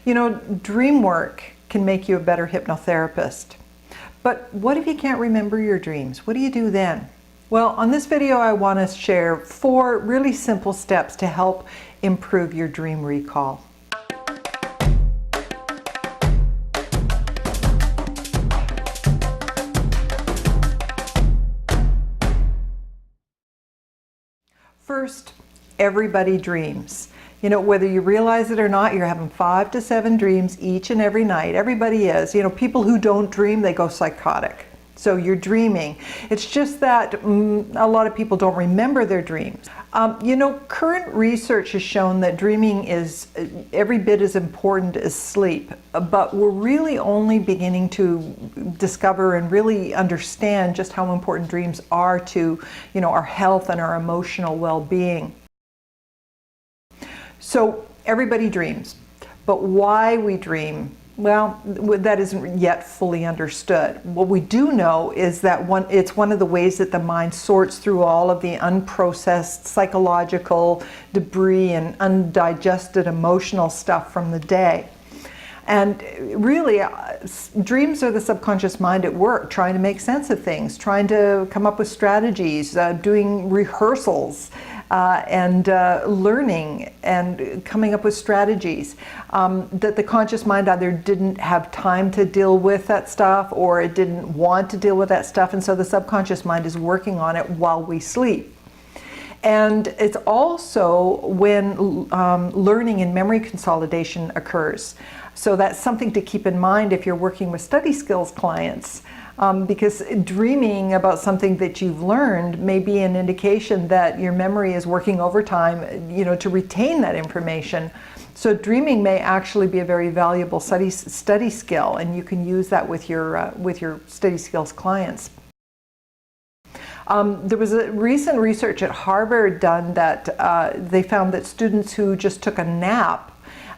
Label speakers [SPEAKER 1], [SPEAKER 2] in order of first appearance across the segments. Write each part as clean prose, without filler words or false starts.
[SPEAKER 1] You know, dream work can make you a better hypnotherapist. But what if you can't remember your dreams? What do you do then? Well, on this video, I want to share 4 really simple steps to help improve your dream recall. First, everybody dreams. You know, whether you realize it or not, you're having 5 to 7 dreams each and every night. Everybody is. You know, people who don't dream, they go psychotic. So you're dreaming. It's just that a lot of people don't remember their dreams. You know, current research has shown that dreaming is every bit as important as sleep, but we're really only beginning to discover and really understand just how important dreams are to, you know, our health and our emotional well-being. So everybody dreams, but why we dream, well, that isn't yet fully understood. What we do know is that it's one of the ways that the mind sorts through all of the unprocessed psychological debris and undigested emotional stuff from the day. And really, dreams are the subconscious mind at work, trying to make sense of things, trying to come up with strategies, doing rehearsals, and learning and coming up with strategies that the conscious mind either didn't have time to deal with that stuff or it didn't want to deal with that stuff, and so the subconscious mind is working on it while we sleep. And it's also when learning and memory consolidation occurs. So that's something to keep in mind if you're working with study skills clients. Because dreaming about something that you've learned may be an indication that your memory is working overtime, you know, to retain that information. So dreaming may actually be a very valuable study skill, and you can use that with your study skills clients. There was a recent research at Harvard done that they found that students who just took a nap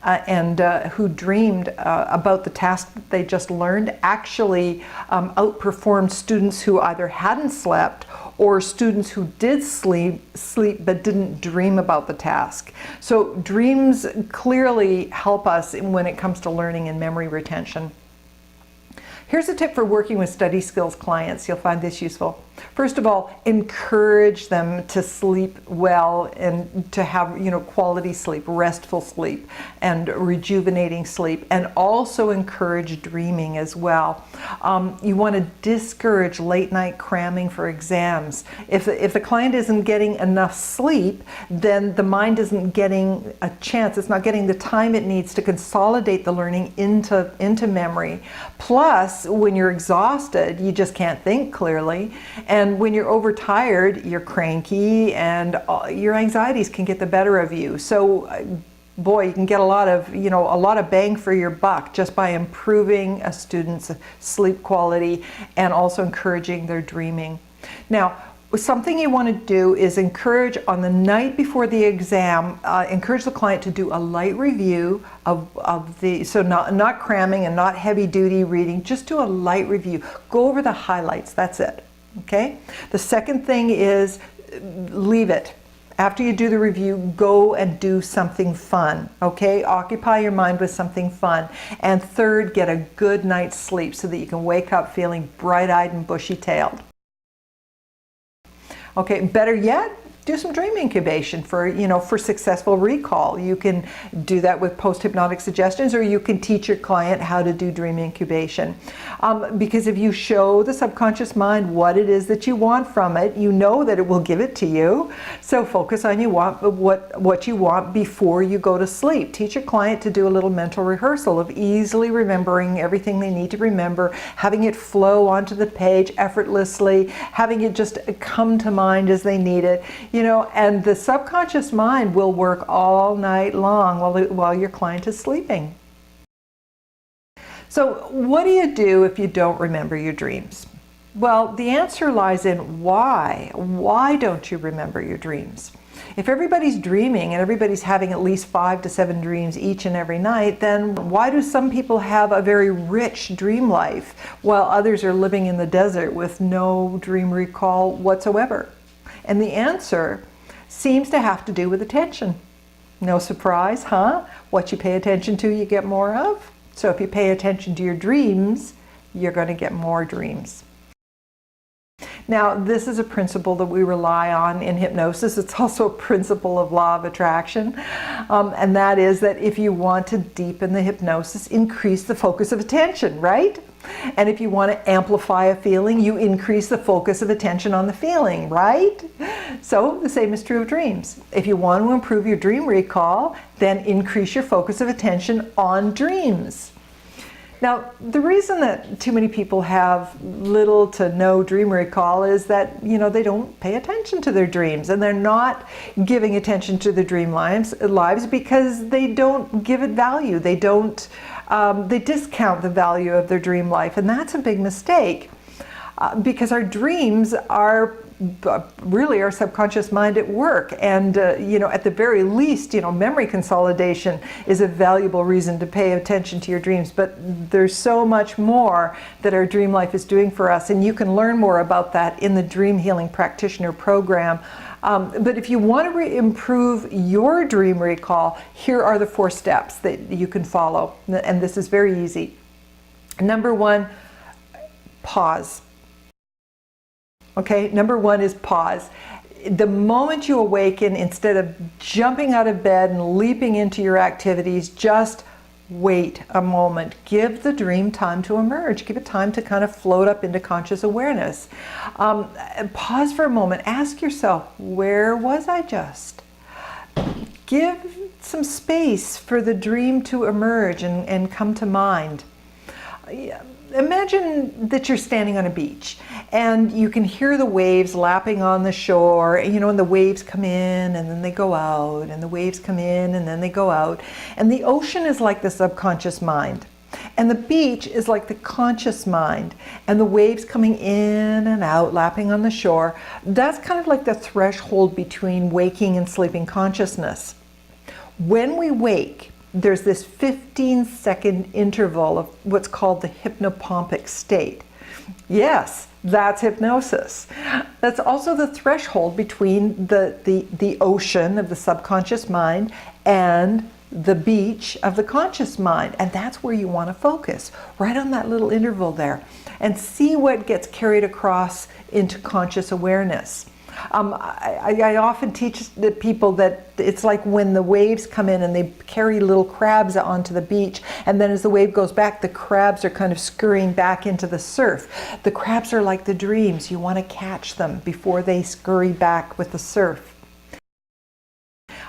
[SPEAKER 1] and who dreamed about the task that they just learned actually outperformed students who either hadn't slept or students who did sleep but didn't dream about the task. So dreams clearly help us when it comes to learning and memory retention. Here's a tip for working with study skills clients. You'll find this useful. First of all, encourage them to sleep well and to have, you know, quality sleep, restful sleep, and rejuvenating sleep, and also encourage dreaming as well. You want to discourage late night cramming for exams. If the client isn't getting enough sleep, then the mind isn't getting a chance. It's not getting the time it needs to consolidate the learning into memory. Plus, when you're exhausted, you just can't think clearly. And when you're overtired, you're cranky and your anxieties can get the better of you. So boy, you can get a lot of bang for your buck just by improving a student's sleep quality and also encouraging their dreaming. Now, something you want to do is encourage on the night before the exam, encourage the client to do a light review so not cramming and not heavy duty reading, just do a light review. Go over the highlights, that's it, okay? The second thing is leave it. After you do the review, go and do something fun, okay? Occupy your mind with something fun. And third, get a good night's sleep so that you can wake up feeling bright-eyed and bushy-tailed. Okay, better yet, do some dream incubation for successful recall. You can do that with post-hypnotic suggestions, or you can teach your client how to do dream incubation. Because if you show the subconscious mind what it is that you want from it, you know that it will give it to you. So focus on what you want before you go to sleep. Teach your client to do a little mental rehearsal of easily remembering everything they need to remember, having it flow onto the page effortlessly, having it just come to mind as they need it. You know, and the subconscious mind will work all night long while your client is sleeping. So what do you do if you don't remember your dreams? Well, the answer lies in why. Why don't you remember your dreams? If everybody's dreaming and everybody's having at least 5 to 7 dreams each and every night, then why do some people have a very rich dream life while others are living in the desert with no dream recall whatsoever? And the answer seems to have to do with attention. No surprise, huh? What you pay attention to, you get more of. So if you pay attention to your dreams, you're going to get more dreams. Now, this is a principle that we rely on in hypnosis. It's also a principle of law of attraction. And that is that if you want to deepen the hypnosis, increase the focus of attention, right? And if you want to amplify a feeling, you increase the focus of attention on the feeling, right? So the same is true of dreams. If you want to improve your dream recall, then increase your focus of attention on dreams. Now, the reason that too many people have little to no dream recall is that, they don't pay attention to their dreams, and they're not giving attention to their dream lives because they don't give it value. They discount the value of their dream life, and that's a big mistake because our dreams are really our subconscious mind at work, and at the very least, memory consolidation is a valuable reason to pay attention to your dreams, but there's so much more that our dream life is doing for us, and you can learn more about that in the Dream Healing Practitioner program. But if you want to improve your dream recall, here are the 4 steps that you can follow, and this is very easy. Number 1, pause. Okay, number 1 is pause. The moment you awaken, instead of jumping out of bed and leaping into your activities, just wait a moment. Give the dream time to emerge. Give it time to kind of float up into conscious awareness. Pause for a moment. Ask yourself, where was I just? Give some space for the dream to emerge and come to mind. Imagine that you're standing on a beach and you can hear the waves lapping on the shore, and the waves come in and then they go out, and the waves come in and then they go out. And the ocean is like the subconscious mind, and the beach is like the conscious mind, and the waves coming in and out, lapping on the shore. That's kind of like the threshold between waking and sleeping consciousness. When we wake, there's this 15-second interval of what's called the hypnopompic state. Yes, that's hypnosis. That's also the threshold between the ocean of the subconscious mind and the beach of the conscious mind. And that's where you want to focus, right on that little interval there, and see what gets carried across into conscious awareness. I often teach the people that it's like when the waves come in and they carry little crabs onto the beach, and then as the wave goes back, the crabs are kind of scurrying back into the surf. The crabs are like the dreams. You want to catch them before they scurry back with the surf.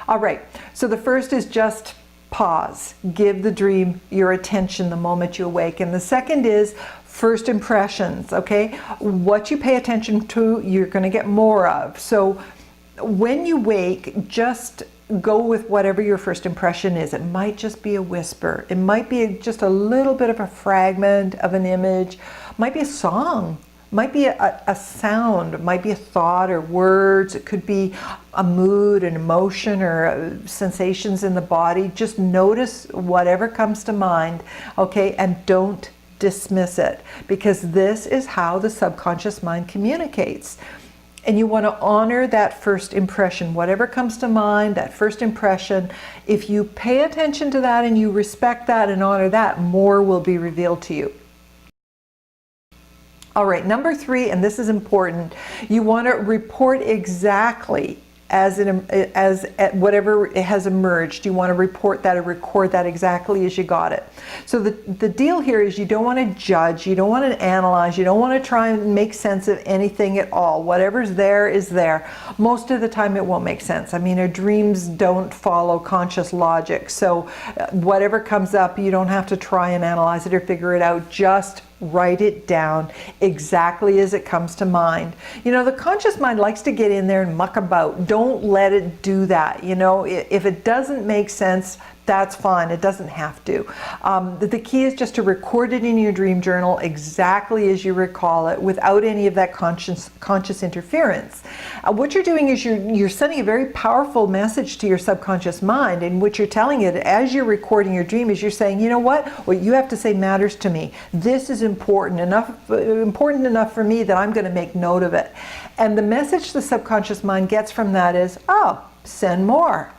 [SPEAKER 1] All right, so the first is just pause. Give the dream your attention the moment you awake. And the second is first impressions, okay? What you pay attention to, you're going to get more of. So when you wake, just go with whatever your first impression is. It might just be a whisper. It might be just a little bit of a fragment of an image. It might be a song. It might be a sound. It might be a thought or words. It could be a mood, an emotion, or sensations in the body. Just notice whatever comes to mind, okay? And don't dismiss it, because this is how the subconscious mind communicates. And you want to honor that first impression, whatever comes to mind, that first impression. If you pay attention to that and you respect that and honor that, more will be revealed to you. All right, number 3, and this is important, you want to report exactly as whatever has emerged. You want to report that or record that exactly as you got it. So the deal here is you don't want to judge, you don't want to analyze, you don't want to try and make sense of anything at all. Whatever's there is there. Most of the time it won't make sense. I mean, our dreams don't follow conscious logic. So whatever comes up, you don't have to try and analyze it or figure it out. Just write it down exactly as it comes to mind. The conscious mind likes to get in there and muck about. Don't let it do that. If it doesn't make sense, that's fine. It doesn't have to. The key is just to record it in your dream journal exactly as you recall it, without any of that conscious interference. What you're doing is you're sending a very powerful message to your subconscious mind, and what you're telling it as you're recording your dream is you're saying, you know what you have to say matters to me. This is important enough for me that I'm going to make note of it. And the message the subconscious mind gets from that is, oh, send more.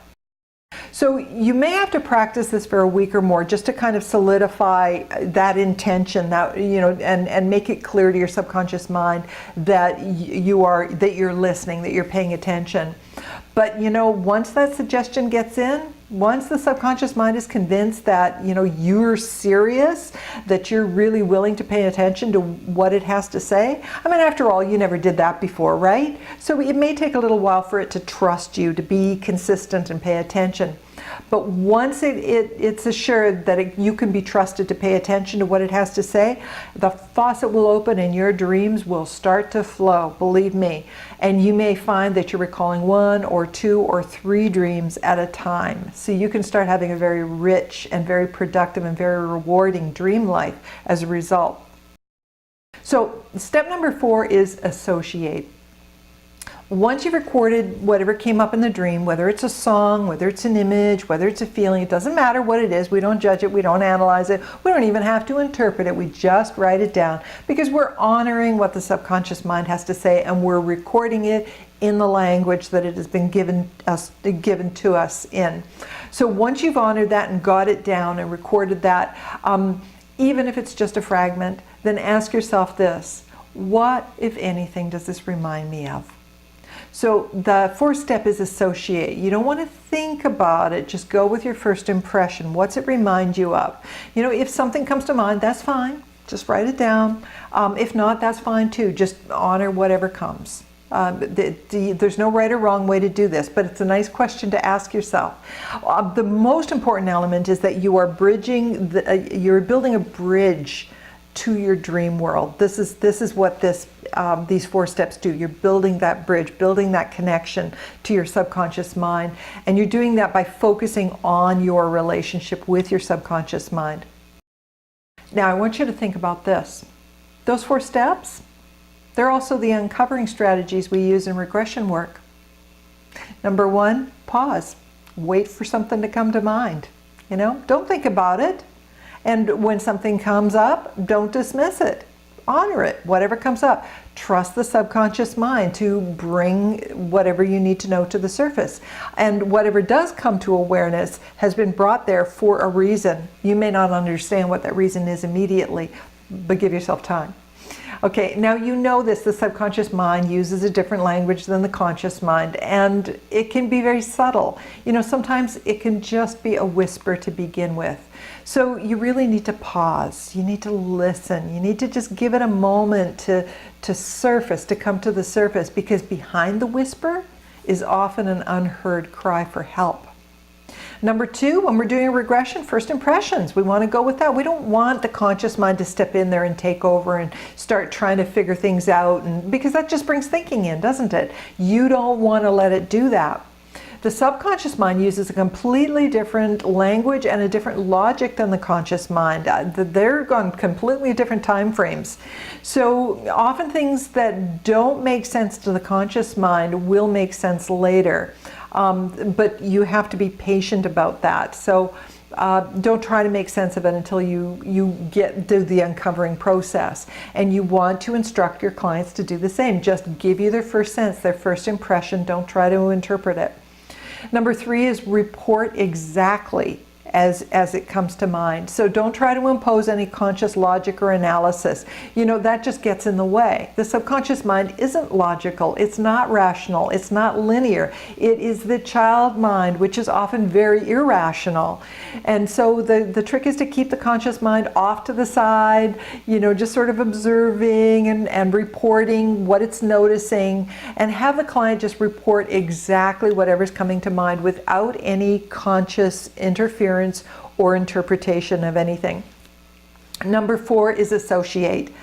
[SPEAKER 1] So you may have to practice this for a week or more just to kind of solidify that intention, that, you know, and make it clear to your subconscious mind that you're listening, that you're paying attention. But, you know, once that suggestion gets in, once the subconscious mind is convinced that, you know, you're serious, that you're really willing to pay attention to what it has to say. I mean, after all, you never did that before, right? So it may take a little while for it to trust you, to be consistent and pay attention. But once it's assured that you can be trusted to pay attention to what it has to say, the faucet will open and your dreams will start to flow, believe me. And you may find that you're recalling 1 or 2 or 3 dreams at a time. So you can start having a very rich and very productive and very rewarding dream life as a result. So step number 4 is associate. Once you've recorded whatever came up in the dream, whether it's a song, whether it's an image, whether it's a feeling, it doesn't matter what it is. We don't judge it. We don't analyze it. We don't even have to interpret it. We just write it down because we're honoring what the subconscious mind has to say, and we're recording it in the language that it has been given to us in. So once you've honored that and got it down and recorded that, even if it's just a fragment, then ask yourself this: what, if anything, does this remind me of? So the 4th step is associate. You don't want to think about it, just go with your first impression. What's it remind you of? You know, if something comes to mind, that's fine. Just write it down. If not, that's fine too. Just honor whatever comes. There's no right or wrong way to do this, but it's a nice question to ask yourself. The most important element is that you are bridging, you're building a bridge to your dream world. This is what these 4 steps do. You're building that bridge, building that connection to your subconscious mind, and you're doing that by focusing on your relationship with your subconscious mind. Now I want you to think about this. Those 4 steps, they're also the uncovering strategies we use in regression work. Number 1, pause. Wait for something to come to mind. You know, don't think about it. And when something comes up, don't dismiss it. Honor it, whatever comes up. Trust the subconscious mind to bring whatever you need to know to the surface. And whatever does come to awareness has been brought there for a reason. You may not understand what that reason is immediately, but give yourself time. Okay, now you know this, the subconscious mind uses a different language than the conscious mind, and it can be very subtle. You know, sometimes it can just be a whisper to begin with. So you really need to pause, you need to listen, you need to just give it a moment to surface, to come to the surface, because behind the whisper is often an unheard cry for help. Number 2, when we're doing a regression, first impressions. We want to go with that. We don't want the conscious mind to step in there and take over and start trying to figure things out, because that just brings thinking in, doesn't it? You don't want to let it do that. The subconscious mind uses a completely different language and a different logic than the conscious mind. They're on completely different time frames. So often things that don't make sense to the conscious mind will make sense later. But you have to be patient about that. So don't try to make sense of it until you do the uncovering process. And you want to instruct your clients to do the same. Just give you their first sense, their first impression. Don't try to interpret it. Number 3 is report exactly as it comes to mind. So don't try to impose any conscious logic or analysis. You know, that just gets in the way. The subconscious mind isn't logical, it's not rational, it's not linear. It is the child mind, which is often very irrational. And so the trick is to keep the conscious mind off to the side, you know, just sort of observing and reporting what it's noticing, and have the client just report exactly whatever's coming to mind without any conscious interference or interpretation of anything. Number 4 is associate.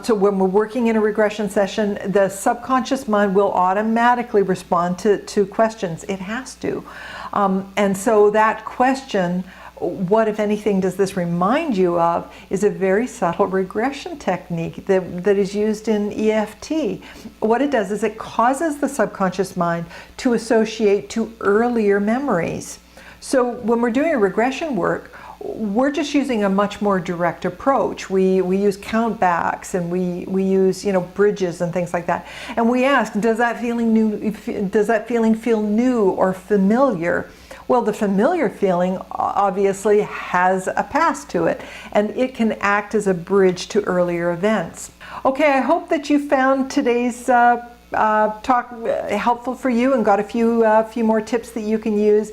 [SPEAKER 1] So when we're working in a regression session, the subconscious mind will automatically respond to questions. It has to. And so that question, what, if anything, does this remind you of, is a very subtle regression technique that is used in EFT. What it does is it causes the subconscious mind to associate to earlier memories. So when we're doing a regression work, we're just using a much more direct approach. We use countbacks, and we use, you know, bridges and things like that. And we ask, does that feeling feel new or familiar? Well, the familiar feeling obviously has a past to it, and it can act as a bridge to earlier events. Okay, I hope that you found today's talk helpful for you and got a few more tips that you can use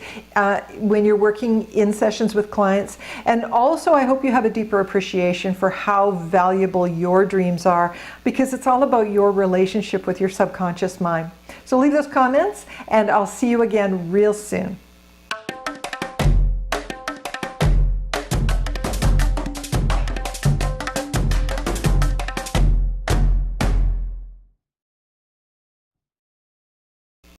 [SPEAKER 1] when you're working in sessions with clients. And also, I hope you have a deeper appreciation for how valuable your dreams are, because it's all about your relationship with your subconscious mind. So leave those comments, and I'll see you again real soon.